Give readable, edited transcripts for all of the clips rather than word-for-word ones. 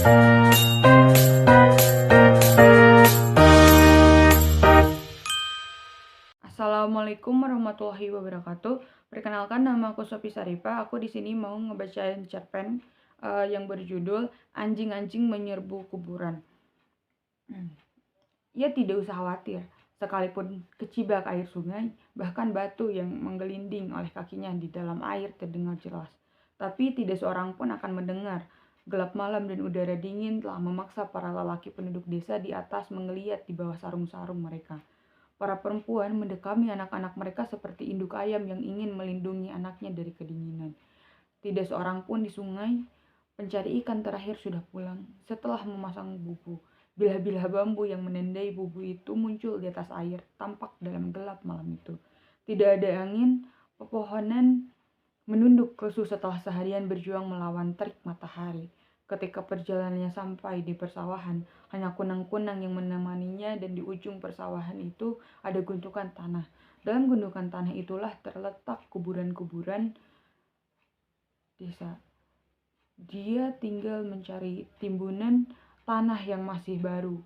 Assalamualaikum warahmatullahi wabarakatuh. Perkenalkan, nama aku Sofi Sarifa. Aku di sini mau ngebacain cerpen yang berjudul Anjing-anjing Menyerbu Kuburan. Ia tidak usah khawatir, sekalipun kecibak air sungai, bahkan batu yang menggelinding oleh kakinya di dalam air terdengar jelas. Tapi tidak seorang pun akan mendengar. Gelap malam dan udara dingin telah memaksa para lelaki penduduk desa di atas menggeliat di bawah sarung-sarung mereka. Para perempuan mendekami anak-anak mereka seperti induk ayam yang ingin melindungi anaknya dari kedinginan. Tidak seorang pun di sungai. Pencari ikan terakhir sudah pulang setelah memasang bubu. Bilah-bilah bambu yang menandai bubu itu muncul di atas air, tampak dalam gelap malam itu. Tidak ada angin, pepohonan menunduk lesu setelah seharian berjuang melawan terik matahari. Ketika perjalanannya sampai di persawahan, hanya kunang-kunang yang menemaninya, dan di ujung persawahan itu ada gundukan tanah. Dalam gundukan tanah itulah terletak kuburan-kuburan desa. Dia tinggal mencari timbunan tanah yang masih baru.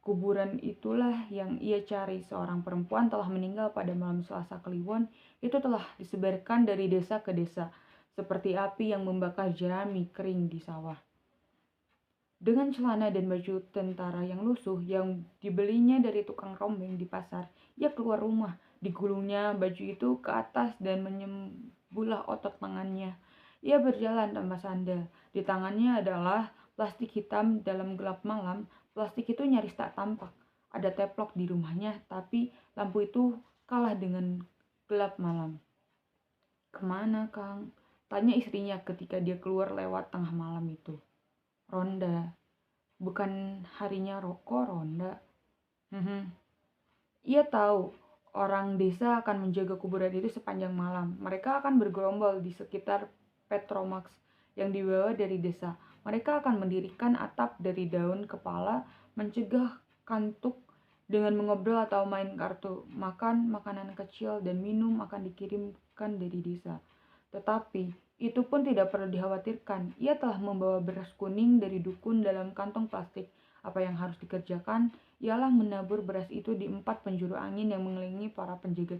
Kuburan itulah yang ia cari. Seorang perempuan telah meninggal pada malam Selasa Kliwon. Itu telah disebarkan dari desa ke desa, seperti api yang membakar jerami kering di sawah. Dengan celana dan baju tentara yang lusuh yang dibelinya dari tukang rombeng di pasar, ia keluar rumah. Digulungnya baju itu ke atas dan menyembulah otot tangannya. Ia berjalan tanpa sandal. Di tangannya adalah plastik hitam. Dalam gelap malam, plastik itu nyaris tak tampak. Ada teplok di rumahnya, tapi lampu itu kalah dengan gelap malam. "Kemana, Kang?" tanya istrinya ketika dia keluar lewat tengah malam itu. "Ronda." "Bukan harinya rokok ronda?" Ia tahu orang desa akan menjaga kuburan itu sepanjang malam. Mereka akan bergerombol di sekitar Petromax yang dibawa dari desa. Mereka akan mendirikan atap dari daun kepala, mencegah kantuk dengan mengobrol atau main kartu. Makan makanan kecil dan minum akan dikirimkan dari desa. Tetapi itu pun tidak perlu dikhawatirkan. Ia telah membawa beras kuning dari dukun dalam kantong plastik. Apa yang harus dikerjakan ialah menabur beras itu di 4 penjuru angin yang mengelilingi para penjaga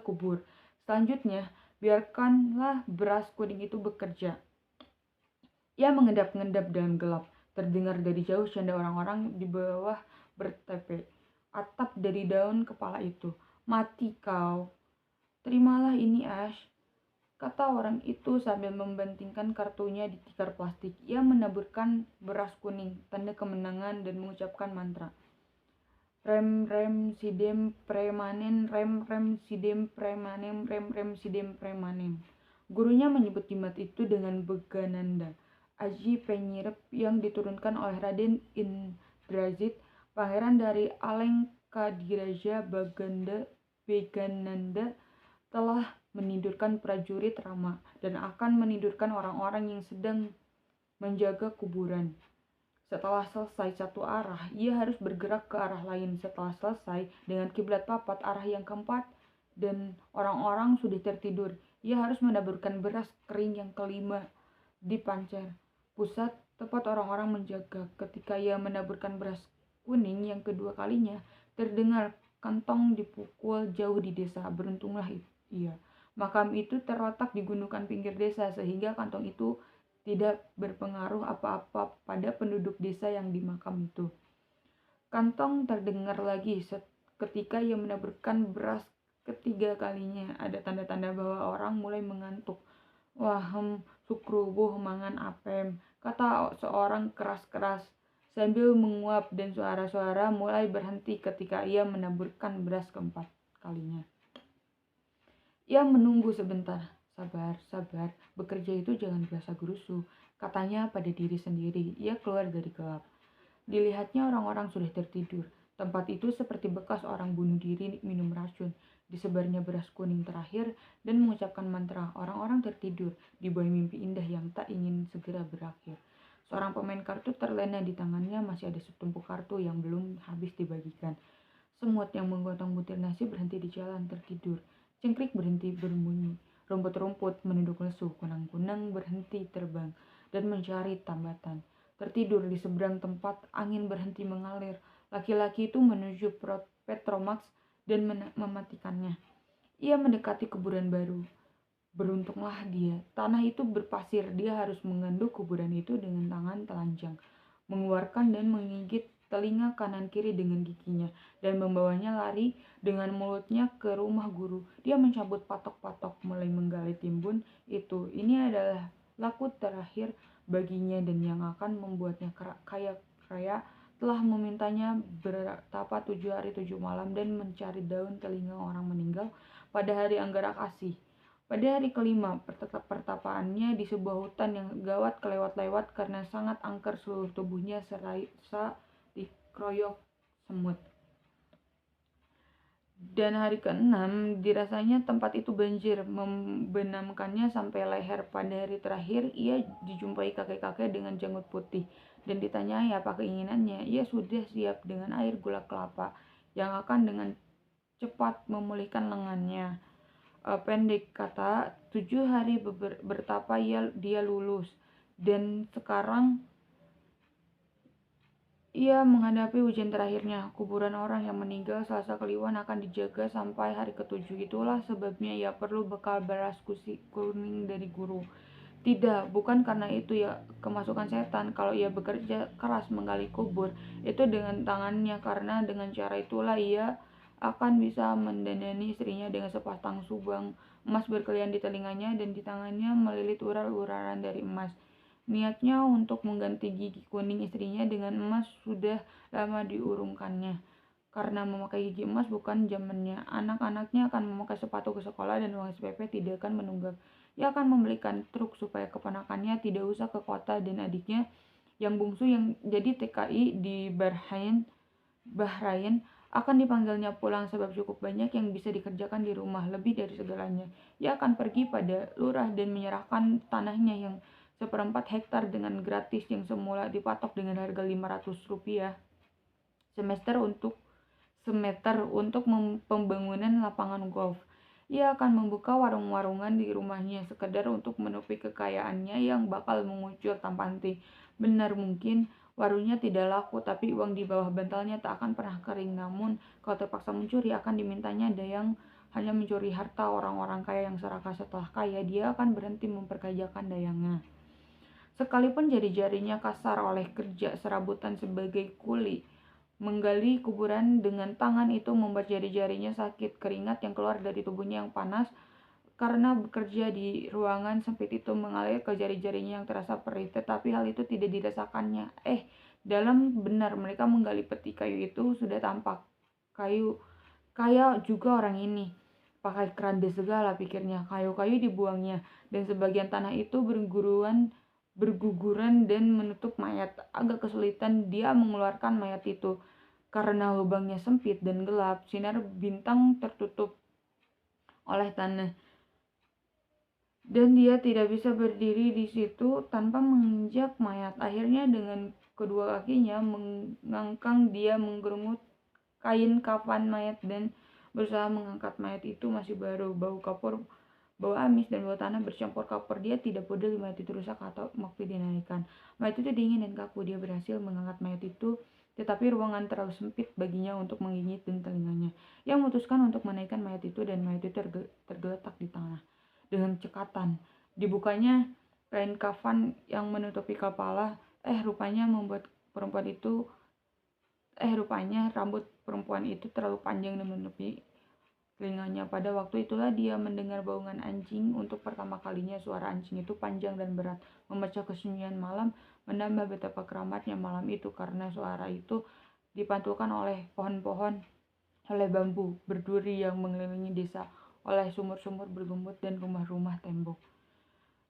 kubur. Selanjutnya, biarkanlah beras kuning itu bekerja. Ia mengendap-endap dalam gelap. Terdengar dari jauh canda orang-orang di bawah bertepe atap dari daun kepala itu. "Mati kau. Terimalah ini, Ash," kata orang itu sambil membantingkan kartunya di tikar plastik. Ia menaburkan beras kuning, tanda kemenangan, dan mengucapkan mantra. "Rem rem sidem premanen, rem rem sidem premanem, rem rem sidem premanem." Gurunya menyebut jimat itu dengan Begananda, aji penyirep yang diturunkan oleh Raden Indrazit, pangeran dari Alengkadiraja. Begananda telah menidurkan prajurit Rama dan akan menidurkan orang-orang yang sedang menjaga kuburan. Setelah selesai satu arah, ia harus bergerak ke arah lain. Setelah selesai dengan kiblat papat arah yang keempat dan orang-orang sudah tertidur, ia harus menaburkan beras kering yang kelima di pancer pusat tempat orang-orang menjaga. Ketika ia menaburkan beras kuning yang kedua kalinya, terdengar kantong dipukul jauh di desa. Beruntunglah ia. Makam itu terletak di gundukan pinggir desa, sehingga kantong itu tidak berpengaruh apa-apa pada penduduk desa yang di makam itu. Kantong terdengar lagi ketika ia menaburkan beras ketiga kalinya. Ada tanda-tanda bahwa orang mulai mengantuk. "Wahem, sukrubuh mangan apem," kata seorang keras-keras sambil menguap, dan suara-suara mulai berhenti ketika ia menaburkan beras keempat kalinya. Ia menunggu sebentar. "Sabar, sabar. Bekerja itu jangan berasa gerusu," katanya pada diri sendiri. Ia keluar dari gelap. Dilihatnya orang-orang sudah tertidur. Tempat itu seperti bekas orang bunuh diri minum racun. Disebarnya beras kuning terakhir dan mengucapkan mantra. Orang-orang tertidur di bawah mimpi indah yang tak ingin segera berakhir. Seorang pemain kartu terlena di tangannya masih ada setumpuk kartu yang belum habis dibagikan. Semut yang menggotong butir nasi berhenti di jalan tertidur. Cengkrik berhenti berbunyi. Rumput-rumput menunduk lesu. Kunang-kunang berhenti terbang. dan mencari tambatan. Tertidur di seberang tempat angin berhenti mengalir, laki-laki itu menuju Petromax dan mematikannya. Ia mendekati kuburan baru. Beruntunglah dia. Tanah itu berpasir. Dia harus mengenduk kuburan itu dengan tangan telanjang, mengeluarkan dan menggigit telinga kanan kiri dengan giginya, dan membawanya lari dengan mulutnya ke rumah guru. Dia mencabut patok-patok, mulai menggali timbun itu. Ini adalah laku terakhir baginya dan yang akan membuatnya kaya raya. Telah memintanya bertapa 7 hari 7 malam dan mencari daun telinga orang meninggal pada hari Anggara Kasih. Pada hari kelima pertapaannya di sebuah hutan yang gawat kelewat-lewat karena sangat angker seluruh tubuhnya serasa dikeroyok semut. Dan hari keenam dirasanya tempat itu banjir, membenamkannya sampai leher. Pada hari terakhir ia dijumpai kakek-kakek dengan janggut putih dan ditanyai apa keinginannya. Ia sudah siap dengan air gula kelapa yang akan dengan cepat memulihkan lengannya. Pendek kata, 7 hari bertapa dia lulus, dan sekarang ia menghadapi ujian terakhirnya. Kuburan orang yang meninggal Selasa Kliwon akan dijaga sampai hari ke-7. Itulah sebabnya ia perlu bekal beras kuning dari guru. Tidak, bukan karena itu ya kemasukan setan. Kalau ia bekerja keras menggali kubur itu dengan tangannya, karena dengan cara itulah ia akan bisa mendandani istrinya dengan sepasang subang emas berkelian di telinganya, dan di tangannya melilit urar-uraran dari emas. Niatnya untuk mengganti gigi kuning istrinya dengan emas sudah lama diurungkannya. Karena memakai gigi emas bukan zamannya. Anak-anaknya akan memakai sepatu ke sekolah dan uang SPP tidak akan menunggak. Ia akan membelikan truk supaya keponakannya tidak usah ke kota, dan adiknya yang bungsu yang jadi TKI di Bahrain akan dipanggilnya pulang sebab cukup banyak yang bisa dikerjakan di rumah, lebih dari segalanya. Ia akan pergi pada lurah dan menyerahkan tanahnya yang 1/4 hektar dengan gratis yang semula dipatok dengan harga Rp500 semeter untuk pembangunan lapangan golf. Ia akan membuka warung-warungan di rumahnya sekedar untuk menutupi kekayaannya yang bakal mengucur tanpa henti. Benar mungkin warungnya tidak laku, tapi uang di bawah bantalnya tak akan pernah kering. Namun, kalau terpaksa mencuri, akan dimintanya dayang hanya mencuri harta orang-orang kaya yang serakah. Setelah kaya, dia akan berhenti memperkayakan dayangnya. Sekalipun jari-jarinya kasar oleh kerja serabutan sebagai kuli, menggali kuburan dengan tangan itu membuat jari-jarinya sakit. Keringat yang keluar dari tubuhnya yang panas karena bekerja di ruangan sempit itu mengalir ke jari-jarinya yang terasa perih, tetapi hal itu tidak dirasakannya. Dalam benar mereka menggali peti kayu itu sudah tampak. Kaya juga orang ini. Pakai keranda segala, pikirnya. Kayu-kayu dibuangnya, dan sebagian tanah itu berguguran dan menutup mayat. Agak kesulitan dia mengeluarkan mayat itu karena lubangnya sempit dan gelap. Sinar bintang tertutup oleh tanah, dan dia tidak bisa berdiri di situ tanpa menginjak mayat. Akhirnya dengan kedua kakinya mengangkang, dia menggerungut kain kafan mayat dan berusaha mengangkat mayat itu. Masih baru, bau kapur, bau amis dan bau tanah bercampur kapur. Dia tidak peduli mayat itu rusak atau waktu dinaikkan. Mayat itu dingin dan kaku. Dia berhasil mengangkat mayat itu, tetapi ruangan terlalu sempit baginya untuk menggigit dan telinganya. Ia memutuskan untuk menaikkan mayat itu, dan mayat itu tergeletak di tanah dengan cekatan. Dibukanya kain kafan yang menutupi kepala. Rupanya rambut perempuan itu terlalu panjang dan menutupi telinganya. Pada waktu itulah dia mendengar baungan anjing untuk pertama kalinya. Suara anjing itu panjang dan berat, memecah kesunyian malam, menambah betapa keramatnya malam itu karena suara itu dipantulkan oleh pohon-pohon, oleh bambu berduri yang mengelilingi desa, oleh sumur-sumur bergembut dan rumah-rumah tembok.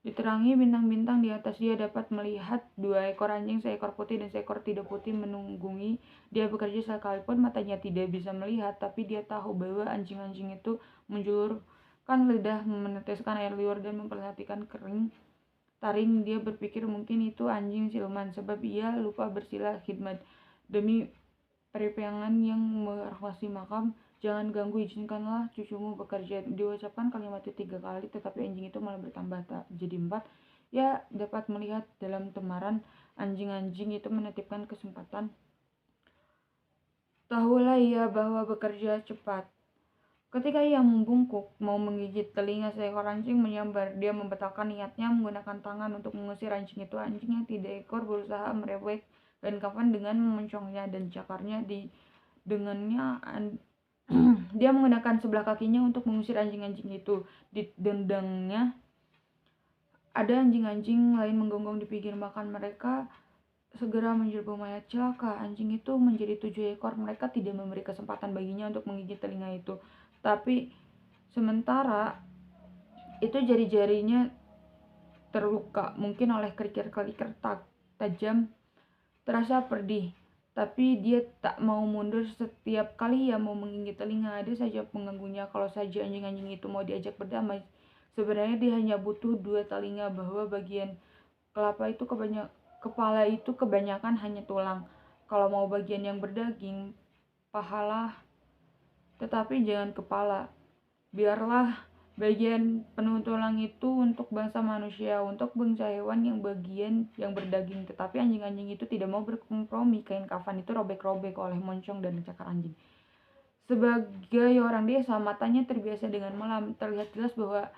Diterangi bintang-bintang di atas, dia dapat melihat 2 ekor anjing, seekor putih dan seekor tidak putih, menunggungi dia bekerja. Sekalipun matanya tidak bisa melihat, tapi dia tahu bahwa anjing-anjing itu menjulurkan lidah, meneteskan air liur dan memperhatikan taring. Dia berpikir mungkin itu anjing siluman, sebab ia lupa bersila khidmat. Demi peripangan yang merahmasi makam, jangan ganggu, izinkanlah cucumu bekerja. Diucapkan kalimat itu 3 kali, tetapi anjing itu malah bertambah jadi 4. Ia dapat melihat dalam temaran anjing-anjing itu menitipkan kesempatan. Tahulah ia bahwa bekerja cepat. Ketika ia membungkuk mau menggigit telinga seekor anjing menyambar, dia membatalkan niatnya menggunakan tangan untuk mengusir anjing itu. Anjing yang tidak ekor berusaha merewek kain kafan dengan memoncongnya dan cakarnya di dengannya. Dia menggunakan sebelah kakinya untuk mengusir anjing-anjing itu. Di dendangnya ada anjing-anjing lain menggonggong di pinggir makan. Mereka segera menjerbu mayat. Celaka, anjing itu menjadi 7 ekor. Mereka tidak memberi kesempatan baginya untuk menggigit telinga itu. Tapi sementara itu jari-jarinya terluka, mungkin oleh kerikil-kerikil tajam. Terasa pedih, tapi dia tak mau mundur. Setiap kali ia mau menggigit telinga, ada saja pengganggunya. Kalau saja anjing-anjing itu mau diajak berdamai, sebenarnya dia hanya butuh 2 telinga, bahwa bagian kepala itu kebanyakan hanya tulang. Kalau mau bagian yang berdaging, pahala, tetapi jangan kepala. Biarlah bagian penuh tulang itu untuk bangsa manusia, untuk bangsa hewan yang bagian yang berdaging. Tetapi anjing-anjing itu tidak mau berkompromi. Kain kafan itu robek-robek oleh moncong dan cakar anjing. Sebagai orang desa, matanya terbiasa dengan malam. Terlihat jelas bahwa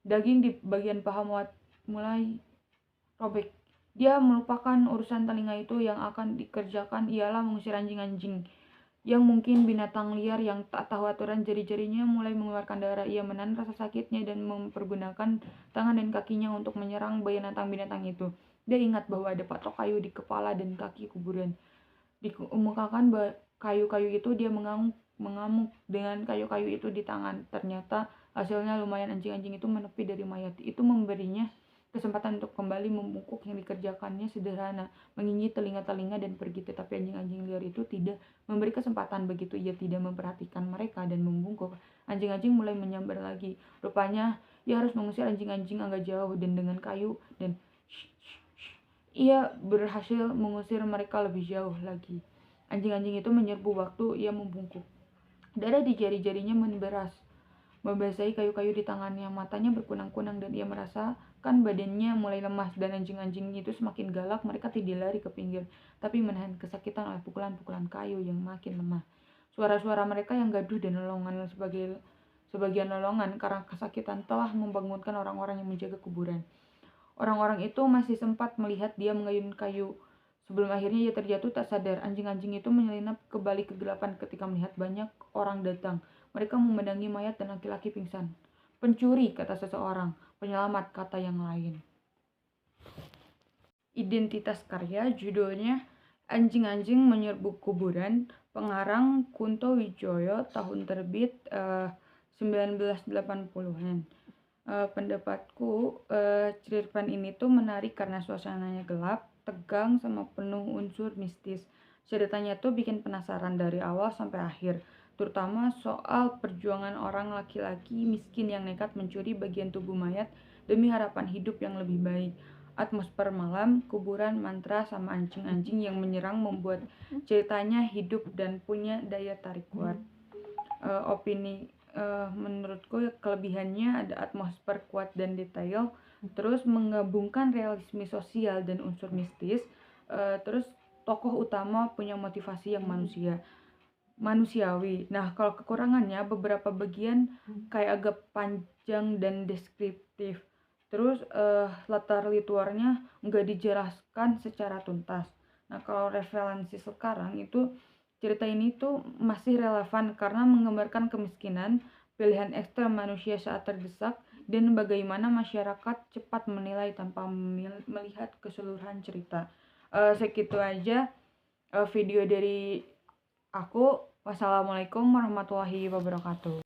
daging di bagian paha mulai robek. Dia melupakan urusan telinga itu. Yang akan dikerjakan ialah mengusir anjing-anjing yang mungkin binatang liar yang tak tahu aturan. Jari-jarinya mulai mengeluarkan darah. Ia menahan rasa sakitnya dan mempergunakan tangan dan kakinya untuk menyerang binatang-binatang itu. Dia ingat bahwa ada patok kayu di kepala dan kaki kuburan. Dikemukakan kayu-kayu itu, dia mengamuk dengan kayu-kayu itu di tangan. Ternyata hasilnya lumayan. Anjing-anjing itu menepi dari mayat. Itu memberinya kesempatan untuk kembali membungkuk. Yang dikerjakannya sederhana, menggigit telinga-telinga dan pergi. Tetapi anjing-anjing liar itu tidak memberi kesempatan. Begitu ia tidak memperhatikan mereka dan membungkuk, anjing-anjing mulai menyambar lagi. Rupanya ia harus mengusir anjing-anjing agak jauh, dan dengan kayu dan ia berhasil mengusir mereka lebih jauh lagi. Anjing-anjing itu menyerbu waktu ia membungkuk. Darah di jari-jarinya memberas, membasahi kayu-kayu di tangannya. Matanya berkunang-kunang dan ia merasakan badannya mulai lemas. Dan anjing-anjing itu semakin galak. Mereka tidak lari ke pinggir, tapi menahan kesakitan oleh pukulan-pukulan kayu yang makin lemah. Suara-suara mereka yang gaduh dan lolongan sebagian lolongan karena kesakitan telah membangunkan orang-orang yang menjaga kuburan. Orang-orang itu masih sempat melihat dia mengayun kayu sebelum akhirnya ia terjatuh tak sadar. Anjing-anjing itu menyelinap ke balik kegelapan ketika melihat banyak orang datang. Mereka memandangi mayat dan laki-laki pingsan. Pencuri, kata seseorang. Penyelamat, kata yang lain. Identitas karya, judulnya Anjing-anjing Menyerbu Kuburan, pengarang Kunto Wijoyo, tahun terbit 1980-an. Pendapatku, cerpen ini tuh menarik karena suasananya gelap, tegang, sama penuh unsur mistis. Ceritanya tuh bikin penasaran dari awal sampai akhir, terutama soal perjuangan orang laki-laki miskin yang nekat mencuri bagian tubuh mayat demi harapan hidup yang lebih baik. Atmosfer malam, kuburan, mantra, sama anjing-anjing yang menyerang membuat ceritanya hidup dan punya daya tarik kuat. Menurutku kelebihannya ada atmosfer kuat dan detail, terus menggabungkan realisme sosial dan unsur mistis, terus tokoh utama punya motivasi yang manusiawi. Nah, kalau kekurangannya beberapa bagian kayak agak panjang dan deskriptif. Terus latar literarnya nggak dijelaskan secara tuntas. Nah, kalau referensi sekarang itu, cerita ini tuh masih relevan karena menggambarkan kemiskinan, pilihan ekstrem manusia saat terdesak, dan bagaimana masyarakat cepat menilai tanpa melihat keseluruhan cerita. Segitu aja video dari aku. Wassalamualaikum warahmatullahi wabarakatuh.